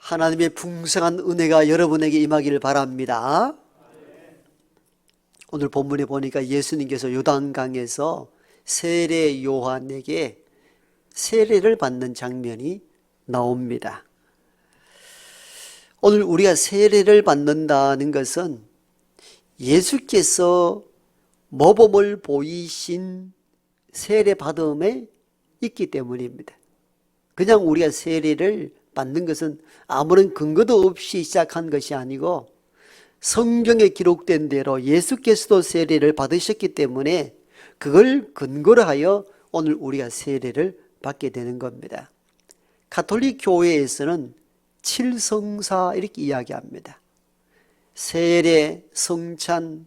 하나님의 풍성한 은혜가 여러분에게 임하기를 바랍니다. 오늘 본문에 보니까 예수님께서 요단강에서 세례 요한에게 세례를 받는 장면이 나옵니다. 오늘 우리가 세례를 받는다는 것은 예수께서 모범을 보이신 세례 받음에 있기 때문입니다. 그냥 우리가 세례를 받는 것은 아무런 근거도 없이 시작한 것이 아니고 성경에 기록된 대로 예수께서도 세례를 받으셨기 때문에 그걸 근거로 하여 오늘 우리가 세례를 받게 되는 겁니다. 가톨릭 교회에서는 칠성사 이렇게 이야기합니다. 세례, 성찬,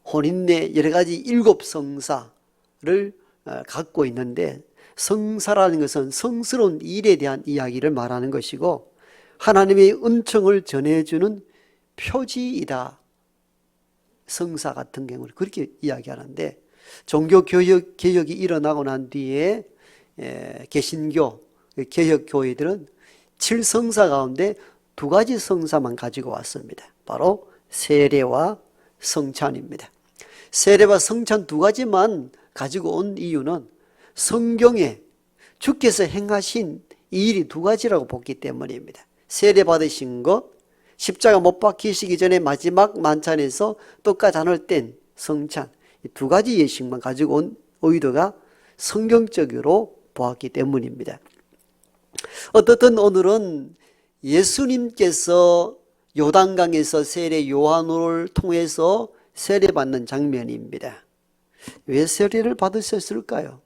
혼인례 여러 가지 일곱 성사를 갖고 있는데, 성사라는 것은 성스러운 일에 대한 이야기를 말하는 것이고 하나님의 은총을 전해주는 표지이다. 성사 같은 경우는 그렇게 이야기하는데, 종교개혁이 일어나고 난 뒤에 개신교, 개혁교회들은 7성사 가운데 2가지 성사만 가지고 왔습니다. 바로 세례와 성찬입니다. 세례와 성찬 2가지만 가지고 온 이유는 성경에 주께서 행하신 이 일이 2가지라고 보기 때문입니다. 세례 받으신 것, 십자가 못 박히시기 전에 마지막 만찬에서 떡과 잔을 뗀 성찬, 이 2가지 예식만 가지고 온 의도가 성경적으로 보았기 때문입니다. 어떻든 오늘은 예수님께서 요단강에서 세례 요한을 통해서 세례받는 장면입니다. 왜 세례를 받으셨을까요?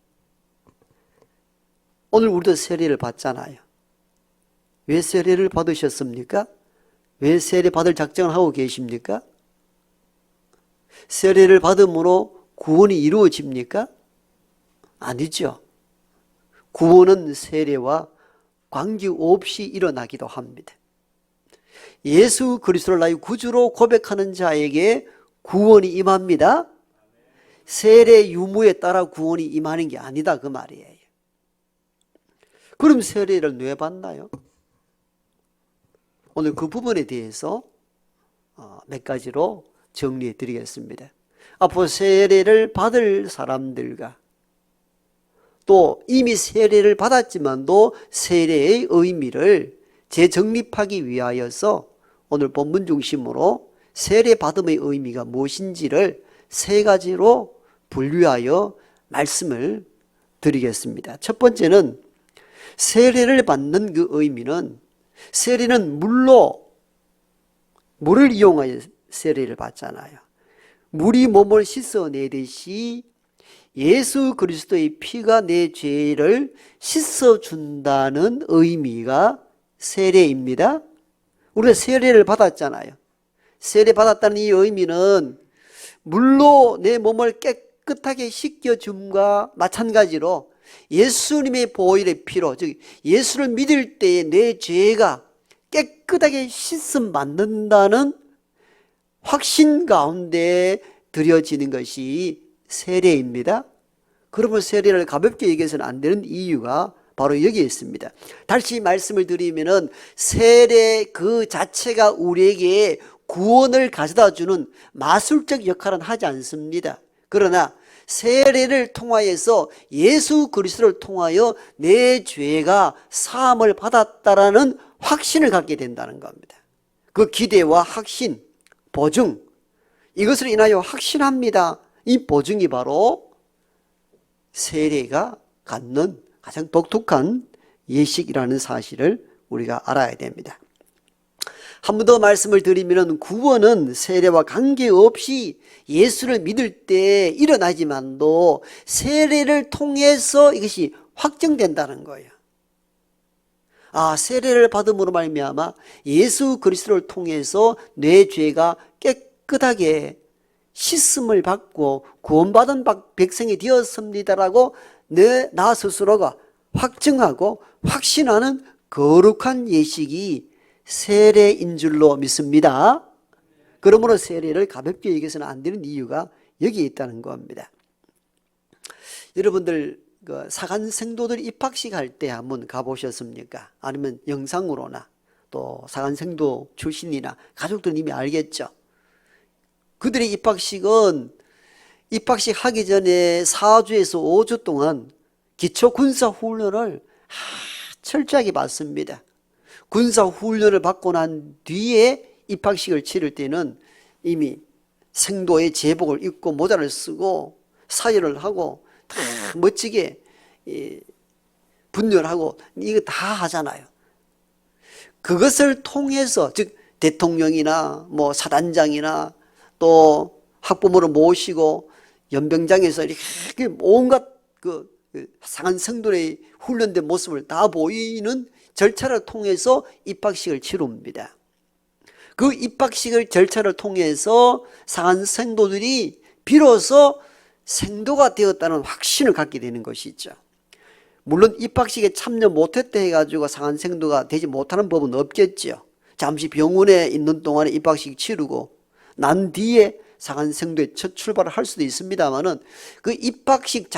오늘 우리도 세례를 받잖아요. 왜 세례를 받으셨습니까? 왜 세례 받을 작정을 하고 계십니까? 세례를 받음으로 구원이 이루어집니까? 아니죠. 구원은 세례와 관계없이 일어나기도 합니다. 예수 그리스도를 나의 구주로 고백하는 자에게 구원이 임합니다. 세례 유무에 따라 구원이 임하는 게 아니다, 그 말이에요. 그럼 세례를 왜 받나요? 오늘 그 부분에 대해서 몇 가지로 정리해 드리겠습니다. 앞으로 세례를 받을 사람들과 또 이미 세례를 받았지만도 세례의 의미를 재정립하기 위하여서 오늘 본문 중심으로 세례 받음의 의미가 무엇인지를 3가지로 분류하여 말씀을 드리겠습니다. 첫 번째는 세례를 받는 그 의미는, 세례는 물을 이용하여 세례를 받잖아요. 물이 몸을 씻어내듯이 예수 그리스도의 피가 내 죄를 씻어준다는 의미가 세례입니다. 우리가 세례를 받았잖아요. 세례 받았다는 이 의미는 물로 내 몸을 깨끗하게 씻겨줌과 마찬가지로 예수님의 보혈의 피로, 즉 예수를 믿을 때에 내 죄가 깨끗하게 씻음 받는다는 확신 가운데 드려지는 것이 세례입니다. 그러면 세례를 가볍게 얘기해서는 안 되는 이유가 바로 여기에 있습니다. 다시 말씀을 드리면은 세례 그 자체가 우리에게 구원을 가져다 주는 마술적 역할은 하지 않습니다. 그러나 세례를 통하여서 예수 그리스도를 통하여 내 죄가 사함을 받았다라는 확신을 갖게 된다는 겁니다. 그 기대와 확신, 보증, 이것을 인하여 확신합니다. 이 보증이 바로 세례가 갖는 가장 독특한 예식이라는 사실을 우리가 알아야 됩니다. 한 번 더 말씀을 드리면 구원은 세례와 관계없이 예수를 믿을 때 일어나지만도 세례를 통해서 이것이 확정된다는 거예요. 세례를 받음으로 말미암아 예수 그리스도를 통해서 내 죄가 깨끗하게 씻음을 받고 구원받은 백성이 되었습니다라고 나 스스로가 확증하고 확신하는 거룩한 예식이 세례인 줄로 믿습니다. 그러므로 세례를 가볍게 얘기해서는 안 되는 이유가 여기에 있다는 겁니다. 여러분들 그 사간 생도들 입학식 할 때 한번 가보셨습니까? 아니면 영상으로나 또 사간 생도 출신이나 가족들은 이미 알겠죠. 그들의 입학식은 입학식 하기 전에 4주에서 5주 동안 기초 군사 훈련을 철저하게 받습니다. 군사 훈련을 받고 난 뒤에 입학식을 치를 때는 이미 생도의 제복을 입고 모자를 쓰고 사열을 하고 다 멋지게 분열하고 이거 다 하잖아요. 그것을 통해서 즉 대통령이나 뭐 사단장이나 또 학부모를 모시고 연병장에서 이렇게 온갖 그 상한 성도의 훈련된 모습을 다 보이는 절차를 통해서 입학식을 치릅니다. 그 입학식을 절차를 통해서 상한 성도들이 비로소 생도가 되었다는 확신을 갖게 되는 것이죠. 물론 입학식에 참여 못했다 해가지고 상한 생도가 되지 못하는 법은 없겠죠. 잠시 병원에 있는 동안에 입학식 치르고 난 뒤에 상한 생도의 첫 출발을 할 수도 있습니다만은 그 입학식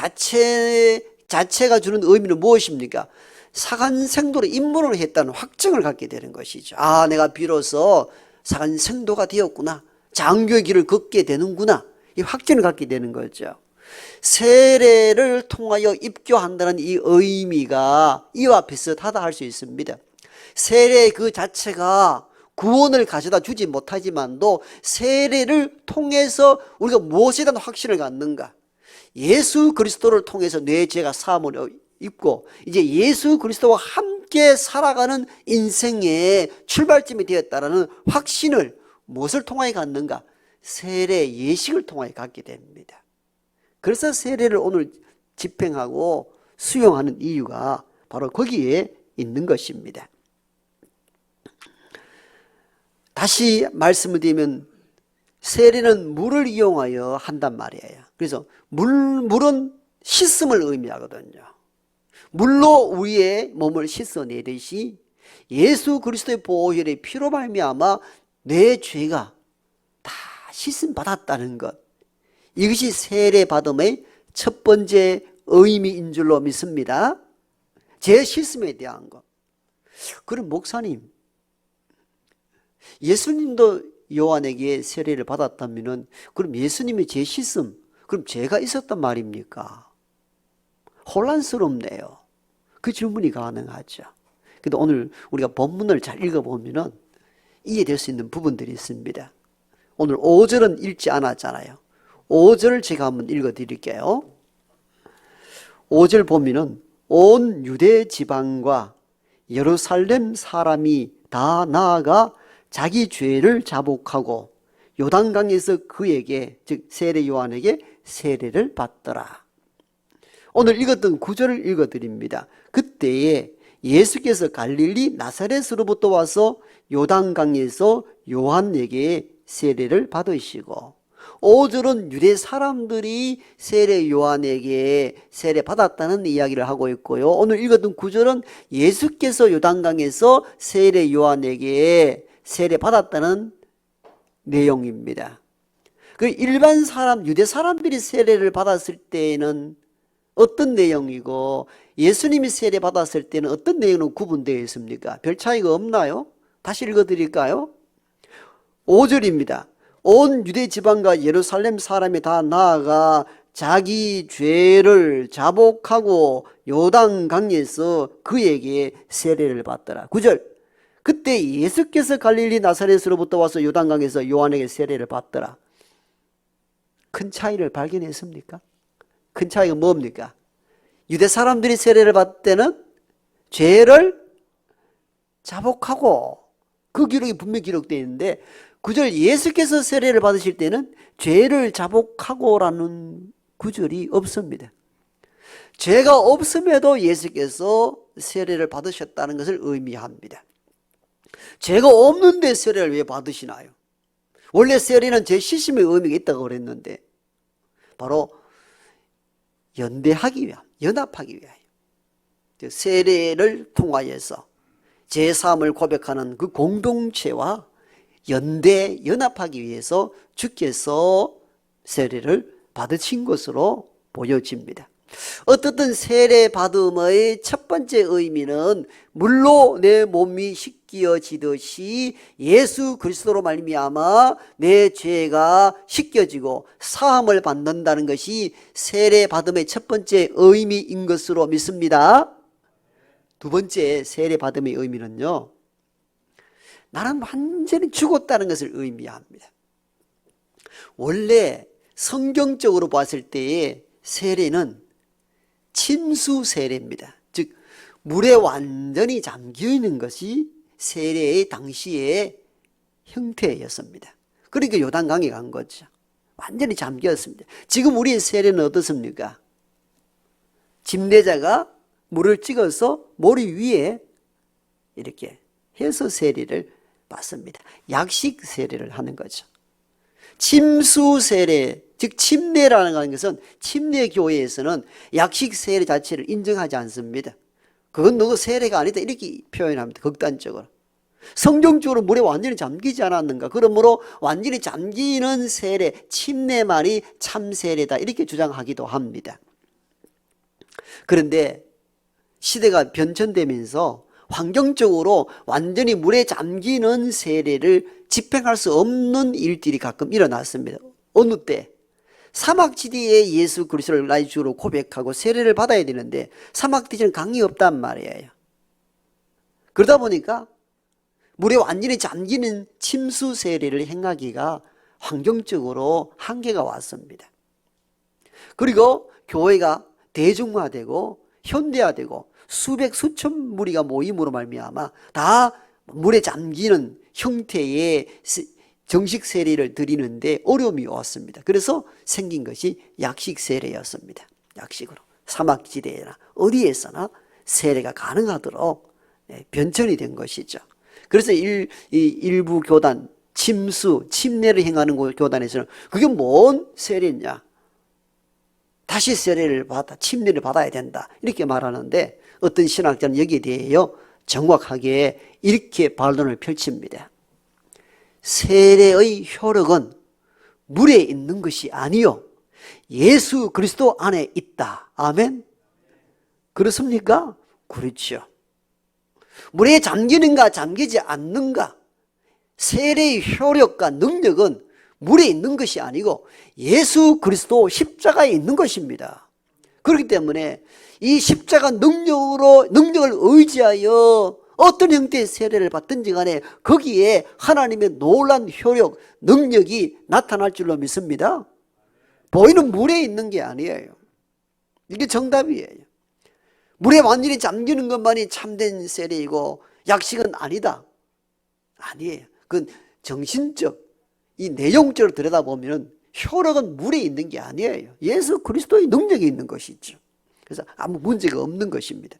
자체가 주는 의미는 무엇입니까? 상한 생도로 입문을 했다는 확증을 갖게 되는 것이죠. 아, 내가 비로소 상한 생도가 되었구나. 장교의 길을 걷게 되는구나. 이 확증을 갖게 되는 거죠. 세례를 통하여 입교한다는 이 의미가 이와 비슷하다 할 수 있습니다. 세례 그 자체가 구원을 가져다 주지 못하지만도 세례를 통해서 우리가 무엇에 대한 확신을 갖는가? 예수 그리스도를 통해서 내 죄가 사함을 입고 이제 예수 그리스도와 함께 살아가는 인생의 출발점이 되었다는 확신을 무엇을 통하여 갖는가? 세례 예식을 통하여 갖게 됩니다. 그래서 세례를 오늘 집행하고 수용하는 이유가 바로 거기에 있는 것입니다. 다시 말씀을 드리면 세례는 물을 이용하여 한단 말이에요. 그래서 물은 씻음을 의미하거든요. 물로 우리의 몸을 씻어내듯이 예수 그리스도의 보혈의 피로 말미암아 내 죄가 다 씻음 받았다는 것, 이것이 세례 받음의 첫 번째 의미인 줄로 믿습니다. 죄 씻음에 대한 것. 그럼 목사님, 예수님도 요한에게 세례를 받았다면은 그럼 예수님의 죄 씻음, 그럼 죄가 있었단 말입니까? 혼란스럽네요. 그 질문이 가능하죠. 근데 오늘 우리가 본문을 잘 읽어보면은 이해될 수 있는 부분들이 있습니다. 오늘 5절은 읽지 않았잖아요. 5절을 제가 한번 읽어드릴게요. 5절 보면은 온 유대 지방과 예루살렘 사람이 다 나아가 자기 죄를 자복하고 요단강에서 그에게 즉 세례 요한에게 세례를 받더라. 오늘 읽었던 구절을 읽어드립니다. 그때에 예수께서 갈릴리 나사렛으로부터 와서 요단강에서 요한에게 세례를 받으시고, 5절은 유대 사람들이 세례 요한에게 세례 받았다는 이야기를 하고 있고요. 오늘 읽었던 9절은 예수께서 요단강에서 세례 요한에게 세례 받았다는 내용입니다. 그 일반 사람, 유대 사람들이 세례를 받았을 때에는 어떤 내용이고 예수님이 세례 받았을 때는 어떤 내용으로 구분되어 있습니까? 별 차이가 없나요? 다시 읽어드릴까요? 5절입니다. 온 유대 지방과 예루살렘 사람이 다 나아가 자기 죄를 자복하고 요단강에서 그에게 세례를 받더라. 9절. 그때 예수께서 갈릴리 나사렛으로부터 와서 요단강에서 요한에게 세례를 받더라. 큰 차이를 발견했습니까? 큰 차이가 뭡니까? 유대 사람들이 세례를 받을 때는 죄를 자복하고 그 기록이 분명히 기록되어 있는데 9절 예수께서 세례를 받으실 때는 죄를 자복하고라는 구절이 없습니다. 죄가 없음에도 예수께서 세례를 받으셨다는 것을 의미합니다. 죄가 없는데 세례를 왜 받으시나요? 원래 세례는 죄 씻음의 의미가 있다고 그랬는데 바로 연대하기 위함, 연합하기 위하여 세례를 통하여서 죄사함을 고백하는 그 공동체와 연대, 연합하기 위해서 주께서 세례를 받으신 것으로 보여집니다. 어떻든 세례 받음의 첫 번째 의미는 물로 내 몸이 씻겨지듯이 예수 그리스도로 말미암아 내 죄가 씻겨지고 사함을 받는다는 것이 세례 받음의 첫 번째 의미인 것으로 믿습니다. 두 번째 세례 받음의 의미는요, 나는 완전히 죽었다는 것을 의미합니다. 원래 성경적으로 봤을 때의 세례는 침수 세례입니다. 즉 물에 완전히 잠기는 것이 세례의 당시의 형태였습니다. 그러니까 요단강에 간 거죠. 완전히 잠겼습니다. 지금 우리의 세례는 어떻습니까? 침례자가 물을 찍어서 머리 위에 이렇게 해서 세례를 받습니다. 약식 세례를 하는 거죠. 침수 세례, 즉 침례라는 것은 침례교회에서는 약식 세례 자체를 인정하지 않습니다. 그건 너 세례가 아니다 이렇게 표현합니다. 극단적으로. 성경적으로 물에 완전히 잠기지 않았는가, 그러므로 완전히 잠기는 세례, 침례만이 참세례다 이렇게 주장하기도 합니다. 그런데 시대가 변천되면서 환경적으로 완전히 물에 잠기는 세례를 집행할 수 없는 일들이 가끔 일어났습니다. 어느 때 사막지대에 예수 그리스도를 나의 주로 고백하고 세례를 받아야 되는데 사막지대는 강이 없단 말이에요. 그러다 보니까 물에 완전히 잠기는 침수 세례를 행하기가 환경적으로 한계가 왔습니다. 그리고 교회가 대중화되고 현대화되고 수백 수천 무리가 모임으로 말미암아 다 물에 잠기는 형태의 정식 세례를 드리는데 어려움이 왔습니다. 그래서 생긴 것이 약식 세례였습니다. 약식으로 사막지대나 어디에서나 세례가 가능하도록 변천이 된 것이죠. 그래서 일부 교단, 침례를 행하는 교단에서는 그게 뭔 세례냐, 다시 세례를 받아 침례를 받아야 된다 이렇게 말하는데, 어떤 신학자는 여기에 대해요 정확하게 이렇게 반론을 펼칩니다. 세례의 효력은 물에 있는 것이 아니요 예수 그리스도 안에 있다. 아멘. 그렇습니까? 그렇죠. 물에 잠기는가 잠기지 않는가, 세례의 효력과 능력은 물에 있는 것이 아니고 예수 그리스도 십자가에 있는 것입니다. 그렇기 때문에 이 십자가 능력을 의지하여 어떤 형태의 세례를 받든지 간에 거기에 하나님의 놀라운 효력, 능력이 나타날 줄로 믿습니다. 보이는 물에 있는 게 아니에요. 이게 정답이에요. 물에 완전히 잠기는 것만이 참된 세례이고 약식은 아니다. 아니에요. 그건 정신적, 이 내용적으로 들여다보면 효력은 물에 있는 게 아니에요. 예수 그리스도의 능력이 있는 것이죠. 그래서 아무 문제가 없는 것입니다.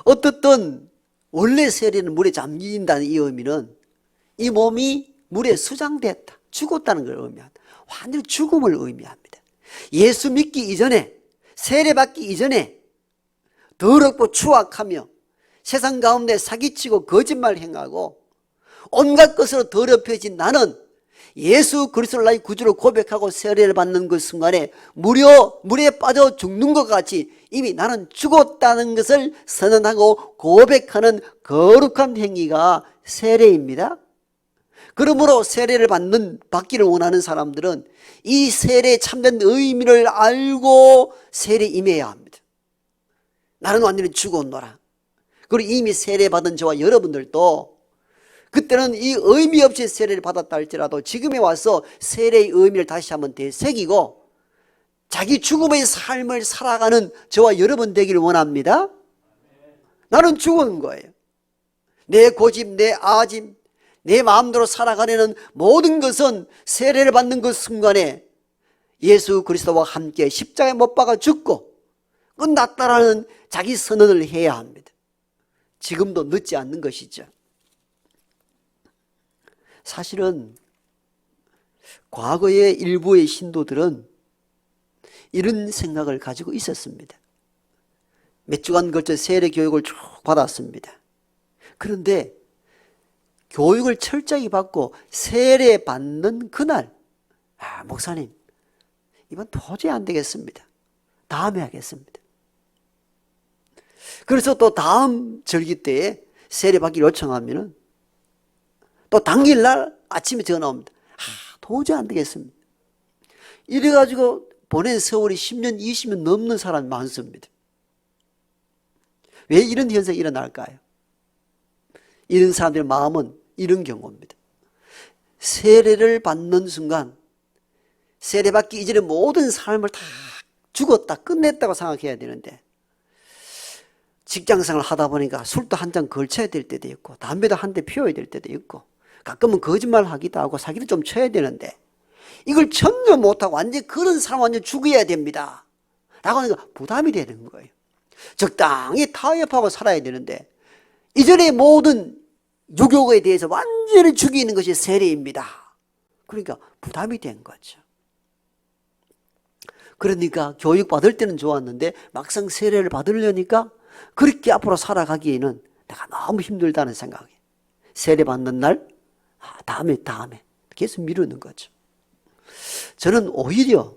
어떻든 원래 세례는 물에 잠긴다는 이 의미는 이 몸이 물에 수장됐다, 죽었다는 걸 의미합니다. 완전히 죽음을 의미합니다. 예수 믿기 이전에, 세례 받기 이전에 더럽고 추악하며 세상 가운데 사기치고 거짓말 행하고 온갖 것으로 더럽혀진 나는 예수 그리스도를 나의 구주로 고백하고 세례를 받는 그 순간에 물에 빠져 죽는 것 같이 이미 나는 죽었다는 것을 선언하고 고백하는 거룩한 행위가 세례입니다. 그러므로 세례를 받기를 원하는 사람들은 이 세례의 참된 의미를 알고 세례에 임해야 합니다. 나는 완전히 죽었노라. 그리고 이미 세례 받은 저와 여러분들도 그때는 이 의미 없이 세례를 받았다 할지라도 지금에 와서 세례의 의미를 다시 한번 되새기고 자기 죽음의 삶을 살아가는 저와 여러분 되기를 원합니다. 나는 죽은 거예요. 내 고집, 내 아짐, 내 마음대로 살아가려는 모든 것은 세례를 받는 그 순간에 예수 그리스도와 함께 십자가에 못 박아 죽고 끝났다라는 자기 선언을 해야 합니다. 지금도 늦지 않는 것이죠. 사실은 과거의 일부의 신도들은 이런 생각을 가지고 있었습니다. 몇 주간 걸쳐 세례 교육을 쭉 받았습니다. 그런데 교육을 철저히 받고 세례 받는 그날, 목사님 이건 도저히 안 되겠습니다. 다음에 하겠습니다. 그래서 또 다음 절기 때에 세례받기 요청하면은 또 당일날 아침에 전화 옵니다. 도저히 안 되겠습니다. 이래가지고 보낸 세월이 10년, 20년 넘는 사람이 많습니다. 왜 이런 현상이 일어날까요? 이런 사람들의 마음은 이런 경우입니다. 세례를 받는 순간 세례받기 이전에 모든 삶을 다 죽었다, 끝냈다고 생각해야 되는데 직장생활 하다 보니까 술도 한 잔 걸쳐야 될 때도 있고 담배도 한 대 피워야 될 때도 있고 가끔은 거짓말하기도 하고 사기도 좀 쳐야 되는데 이걸 전혀 못하고 완전히 그런 사람 완전 죽여야 됩니다 라고 하니까 부담이 되는 거예요. 적당히 타협하고 살아야 되는데 이전의 모든 유교에 대해서 완전히 죽이는 것이 세례입니다. 그러니까 부담이 된 거죠. 그러니까 교육받을 때는 좋았는데 막상 세례를 받으려니까 그렇게 앞으로 살아가기에는 내가 너무 힘들다는 생각이. 세례 받는 날 다음에 계속 미루는 거죠. 저는 오히려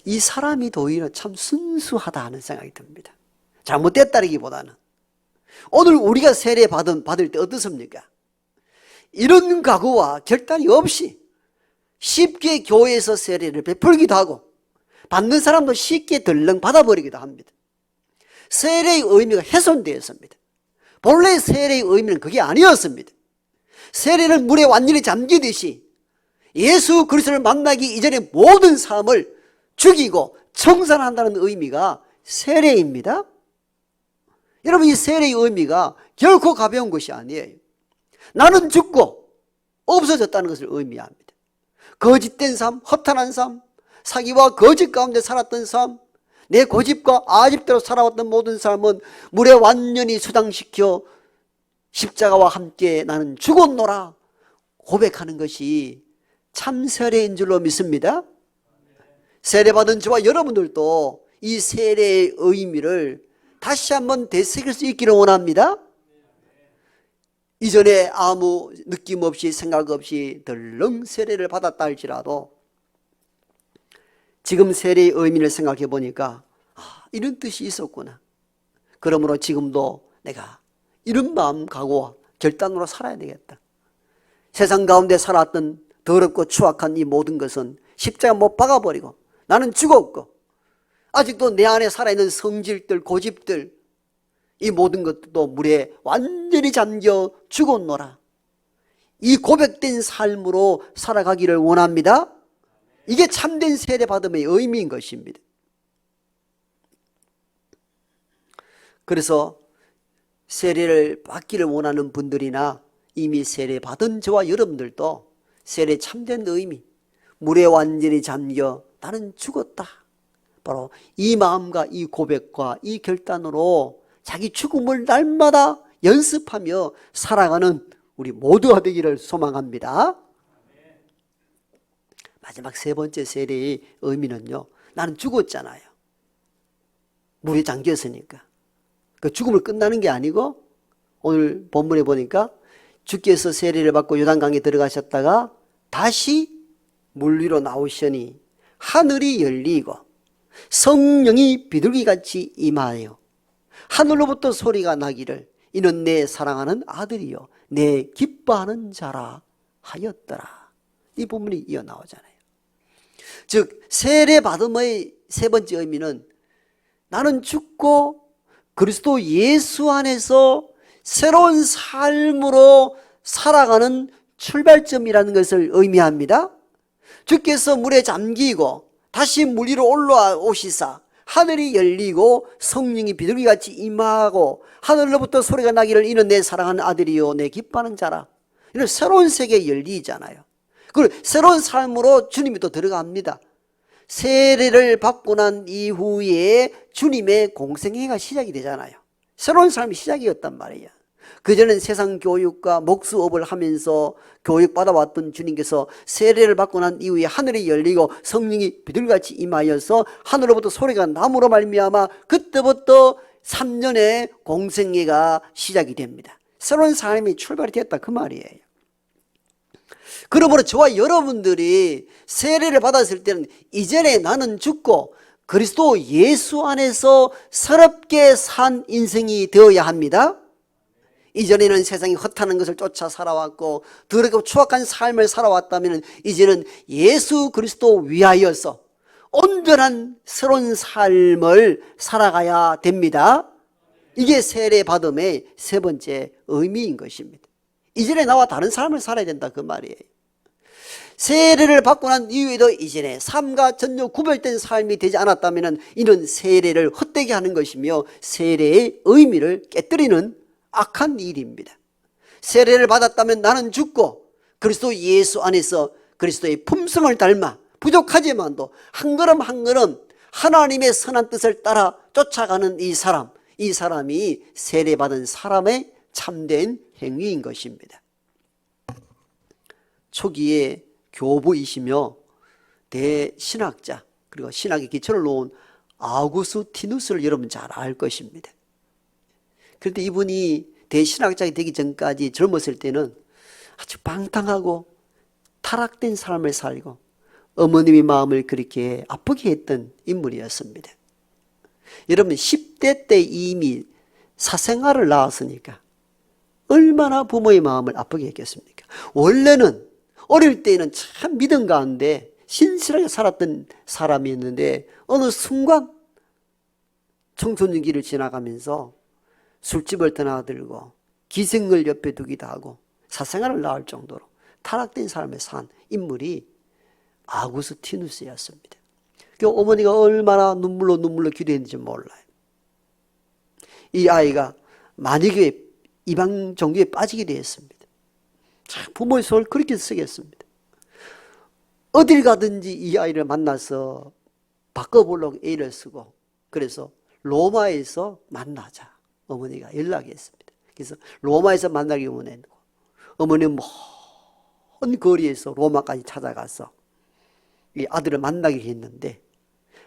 이 사람이 오히려 참 순수하다 하는 생각이 듭니다. 잘못됐다기보다는 오늘 우리가 세례 받을 때 어떻습니까? 이런 각오와 결단이 없이 쉽게 교회에서 세례를 베풀기도 하고 받는 사람도 쉽게 덜렁 받아버리기도 합니다. 세례의 의미가 훼손되었습니다. 본래 세례의 의미는 그게 아니었습니다. 세례를 물에 완전히 잠기듯이 예수 그리스도를 만나기 이전의 모든 삶을 죽이고 청산한다는 의미가 세례입니다. 여러분, 이 세례의 의미가 결코 가벼운 것이 아니에요. 나는 죽고 없어졌다는 것을 의미합니다. 거짓된 삶, 허탄한 삶, 사기와 거짓 가운데 살았던 삶, 내 고집과 아집대로 살아왔던 모든 삶은 물에 완전히 수장시켜 십자가와 함께 나는 죽었노라 고백하는 것이 참 세례인 줄로 믿습니다. 세례받은 저와 여러분들도 이 세례의 의미를 다시 한번 되새길 수 있기를 원합니다. 이전에 아무 느낌 없이 생각 없이 덜렁 세례를 받았다 할지라도 지금 세례의 의미를 생각해 보니까 이런 뜻이 있었구나. 그러므로 지금도 내가 이런 마음 각오와 결단으로 살아야 되겠다. 세상 가운데 살았던 더럽고 추악한 이 모든 것은 십자가 못 박아버리고 나는 죽었고 아직도 내 안에 살아있는 성질들, 고집들, 이 모든 것도 물에 완전히 잠겨 죽었노라. 이 고백된 삶으로 살아가기를 원합니다. 이게 참된 세례 받음의 의미인 것입니다. 그래서 세례를 받기를 원하는 분들이나 이미 세례 받은 저와 여러분들도 세례 참된 의미, 물에 완전히 잠겨 나는 죽었다, 바로 이 마음과 이 고백과 이 결단으로 자기 죽음을 날마다 연습하며 살아가는 우리 모두가 되기를 소망합니다. 마지막 세 번째 세례의 의미는요, 나는 죽었잖아요. 물에 잠겼으니까. 그 죽음을 끝나는 게 아니고 오늘 본문에 보니까 주께서 세례를 받고 요단강에 들어가셨다가 다시 물 위로 나오시니 하늘이 열리고 성령이 비둘기같이 임하여 하늘로부터 소리가 나기를 이는 내 사랑하는 아들이요 내 기뻐하는 자라 하였더라. 이 본문이 이어나오잖아요. 즉 세례 받음의 세 번째 의미는 나는 죽고 그리스도 예수 안에서 새로운 삶으로 살아가는 출발점이라는 것을 의미합니다. 주께서 물에 잠기고 다시 물 위로 올라오시사 하늘이 열리고 성령이 비둘기같이 임하고 하늘로부터 소리가 나기를 이는 내 사랑하는 아들이요 내 기뻐하는 자라. 이런 새로운 세계에 열리잖아요. 그리고 새로운 삶으로 주님이 또 들어갑니다. 세례를 받고 난 이후에 주님의 공생애가 시작이 되잖아요. 새로운 삶이 시작이었단 말이에요. 그전엔 세상 교육과 목수업을 하면서 교육받아왔던 주님께서 세례를 받고 난 이후에 하늘이 열리고 성령이 비둘기같이 임하여서 하늘로부터 소리가 남으로 말미암아 그때부터 3년의 공생애가 시작이 됩니다. 새로운 삶이 출발이 됐다 그 말이에요. 그러므로 저와 여러분들이 세례를 받았을 때는 이전에 나는 죽고 그리스도 예수 안에서 새롭게 산 인생이 되어야 합니다. 이전에는 세상이 헛하는 것을 쫓아 살아왔고 더럽고 추악한 삶을 살아왔다면 이제는 예수 그리스도 위하여서 온전한 새로운 삶을 살아가야 됩니다. 이게 세례 받음의 세 번째 의미인 것입니다. 이전에 나와 다른 삶을 살아야 된다 그 말이에요. 세례를 받고 난 이후에도 이전에 삶과 전혀 구별된 삶이 되지 않았다면 이는 세례를 헛되게 하는 것이며 세례의 의미를 깨뜨리는 악한 일입니다. 세례를 받았다면 나는 죽고 그리스도 예수 안에서 그리스도의 품성을 닮아 부족하지만도 한 걸음 한 걸음 하나님의 선한 뜻을 따라 쫓아가는 이 사람이 세례받은 사람의 참된 행위인 것입니다. 초기에 교부이시며 대신학자 그리고 신학의 기초를 놓은 아우구스티누스를 여러분 잘 알 것입니다. 그런데 이분이 대신학자가 되기 전까지 젊었을 때는 아주 방탕하고 타락된 삶을 살고 어머님의 마음을 그렇게 아프게 했던 인물이었습니다. 여러분 10대 때 이미 사생아를 낳았으니까 얼마나 부모의 마음을 아프게 했겠습니까? 원래는 어릴 때에는 참 믿음 가운데 신실하게 살았던 사람이었는데 어느 순간 청소년기를 지나가면서 술집을 떠나들고 기생을 옆에 두기도 하고 사생활을 낳을 정도로 타락된 삶을 산 인물이 아구스티누스였습니다. 그 어머니가 얼마나 눈물로 기도했는지 몰라요. 이 아이가 만이교회 이방 종교에 빠지게 되었습니다. 참 부모의 손을 그렇게 쓰겠습니다. 어딜 가든지 이 아이를 만나서 바꿔보려고 애를 쓰고 그래서 로마에서 만나자 어머니가 연락했습니다. 그래서 로마에서 만나기 원했고 어머니는 먼 거리에서 로마까지 찾아가서 이 아들을 만나게 했는데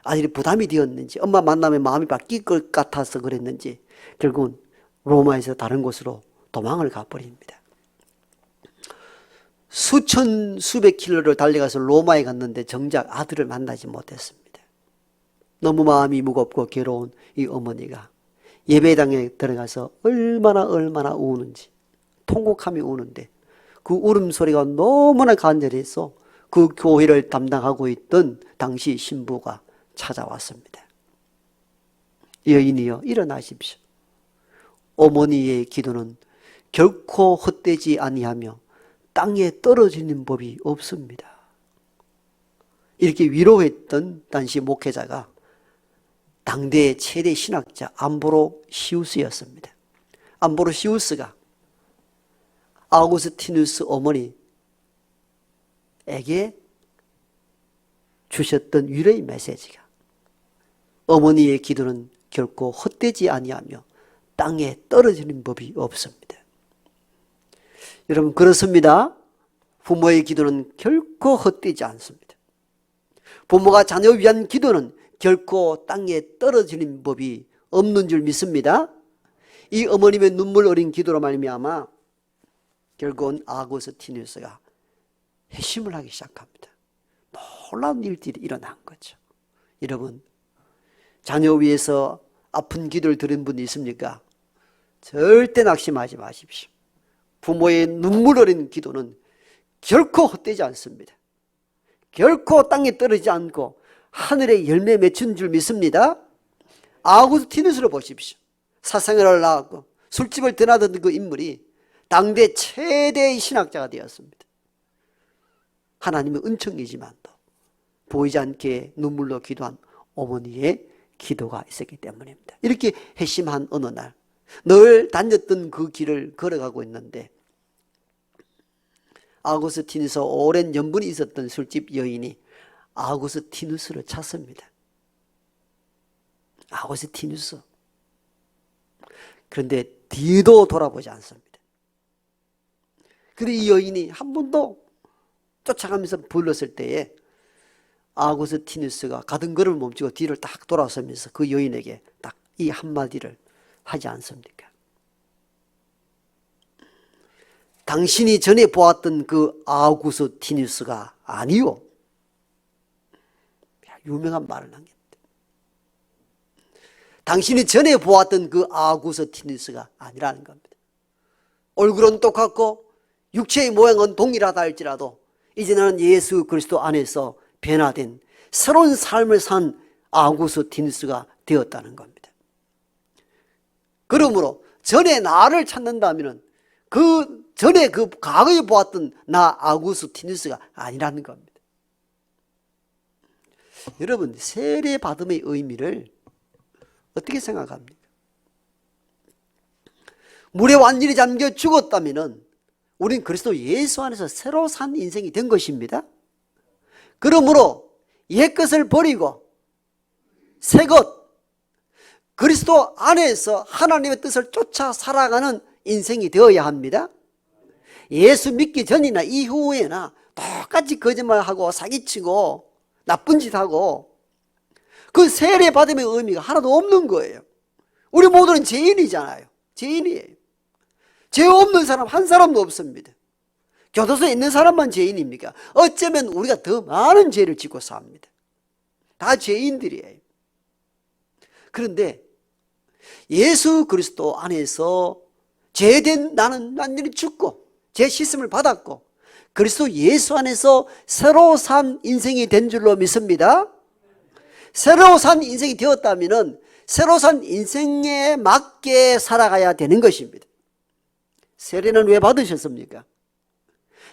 아들이 부담이 되었는지 엄마 만나면 마음이 바뀔 것 같아서 그랬는지 결국은 로마에서 다른 곳으로 도망을 가버립니다. 수백 킬로를 달려가서 로마에 갔는데 정작 아들을 만나지 못했습니다. 너무 마음이 무겁고 괴로운 이 어머니가 예배당에 들어가서 얼마나 우는지 통곡하며 우는데 그 울음소리가 너무나 간절해서 그 교회를 담당하고 있던 당시 신부가 찾아왔습니다. 여인이여 일어나십시오. 어머니의 기도는 결코 헛되지 아니하며 땅에 떨어지는 법이 없습니다. 이렇게 위로했던 당시 목회자가 당대의 최대 신학자 암브로시우스였습니다. 암브로시우스가 아우구스티누스 어머니에게 주셨던 위로의 메시지가 어머니의 기도는 결코 헛되지 아니하며 땅에 떨어지는 법이 없습니다. 여러분 그렇습니다. 부모의 기도는 결코 헛되지 않습니다. 부모가 자녀 위한 기도는 결코 땅에 떨어지는 법이 없는 줄 믿습니다. 이 어머님의 눈물 어린 기도로 말미암아 결국은 아구스티누스가 회심을 하기 시작합니다. 놀라운 일들이 일어난 거죠. 여러분 자녀 위해서 아픈 기도를 들은 분이 있습니까? 절대 낙심하지 마십시오. 부모의 눈물 어린 기도는 결코 헛되지 않습니다. 결코 땅에 떨어지지 않고 하늘에 열매 맺힌 줄 믿습니다. 아구스티누스를 보십시오. 사생활을 낳았고 술집을 드나드는 그 인물이 당대 최대의 신학자가 되었습니다. 하나님의 은총이지만도 보이지 않게 눈물로 기도한 어머니의 기도가 있었기 때문입니다. 이렇게 회심한 어느 날 늘 다녔던 그 길을 걸어가고 있는데 아구스티누스 오랜 연분이 있었던 술집 여인이 아구스티누스를 찾습니다. 아구스티누스. 그런데 뒤도 돌아보지 않습니다. 그런데 이 여인이 한 번도 쫓아가면서 불렀을 때에 아구스티누스가 가던 걸음을 멈추고 뒤를 딱 돌아서면서 그 여인에게 딱 이 한마디를 하지 않습니까? 당신이 전에 보았던 그 아우구스티누스가 아니요. 유명한 말을 한 게. 당신이 전에 보았던 그 아우구스티누스가 아니라는 겁니다. 얼굴은 똑같고 육체의 모양은 동일하다 할지라도 이제 나는 예수 그리스도 안에서 변화된 새로운 삶을 산 아우구스티누스가 되었다는 겁니다. 그러므로 전에 나를 찾는다면 그 전에 그 과거에 보았던 나 아우구스티누스가 아니라는 겁니다. 여러분, 세례 받음의 의미를 어떻게 생각합니까? 물에 완전히 잠겨 죽었다면 우린 그리스도 예수 안에서 새로 산 인생이 된 것입니다. 그러므로 옛것을 버리고 새것 그리스도 안에서 하나님의 뜻을 쫓아 살아가는 인생이 되어야 합니다. 예수 믿기 전이나 이후에나 똑같이 거짓말하고 사기치고 나쁜 짓하고 그 세례 받음의 의미가 하나도 없는 거예요. 우리 모두는 죄인이잖아요. 죄인이에요. 죄 없는 사람 한 사람도 없습니다. 교도소에 있는 사람만 죄인입니까? 어쩌면 우리가 더 많은 죄를 짓고 삽니다. 다 죄인들이에요. 그런데 예수 그리스도 안에서 죄된 나는 완전히 죽고 죄 씻음을 받았고 그리스도 예수 안에서 새로 산 인생이 된 줄로 믿습니다. 새로 산 인생이 되었다면 새로 산 인생에 맞게 살아가야 되는 것입니다. 세례는 왜 받으셨습니까?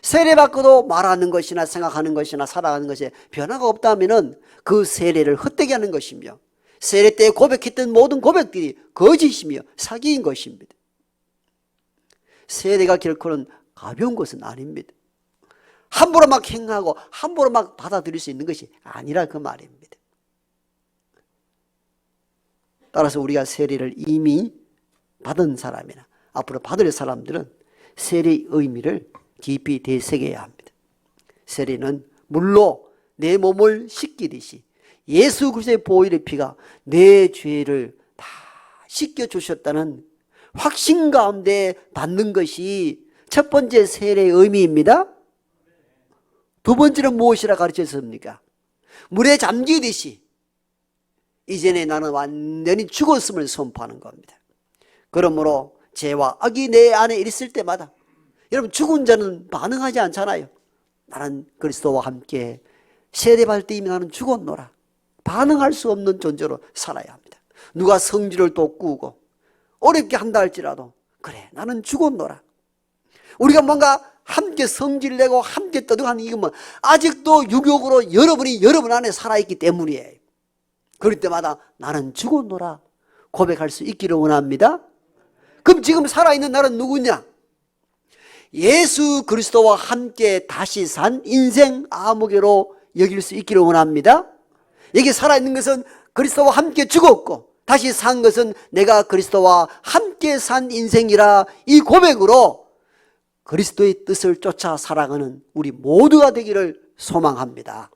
세례 받고도 말하는 것이나 생각하는 것이나 살아가는 것에 변화가 없다면 그 세례를 헛되게 하는 것이며 세례 때 고백했던 모든 고백들이 거짓이며 사기인 것입니다. 세례가 결코는 가벼운 것은 아닙니다. 함부로 막 행하고 함부로 막 받아들일 수 있는 것이 아니라 그 말입니다. 따라서 우리가 세례를 이미 받은 사람이나 앞으로 받을 사람들은 세례의 의미를 깊이 되새겨야 합니다. 세례는 물로 내 몸을 씻기듯이 예수 그리스도의 보혈의 피가 내 죄를 다 씻겨주셨다는 확신 가운데 받는 것이 첫 번째 세례의 의미입니다. 두 번째는 무엇이라 가르쳤습니까? 물에 잠기듯이 이전에 나는 완전히 죽었음을 선포하는 겁니다. 그러므로 죄와 악이 내 안에 있을 때마다 여러분 죽은 자는 반응하지 않잖아요. 나는 그리스도와 함께 세례받을 때 이미 나는 죽었노라. 반응할 수 없는 존재로 살아야 합니다. 누가 성질을 또 꾸고 어렵게 한다 할지라도 그래 나는 죽었노라. 우리가 뭔가 함께 성질내고 함께 떠들어가는 이유는 아직도 유혹으로 여러분이 여러분 안에 살아있기 때문이에요. 그럴 때마다 나는 죽었노라 고백할 수 있기를 원합니다. 그럼 지금 살아있는 나는 누구냐? 예수 그리스도와 함께 다시 산 인생 아무개로 여길 수 있기를 원합니다. 여기 살아있는 것은 그리스도와 함께 죽었고 다시 산 것은 내가 그리스도와 함께 산 인생이라 이 고백으로 그리스도의 뜻을 쫓아 살아가는 우리 모두가 되기를 소망합니다.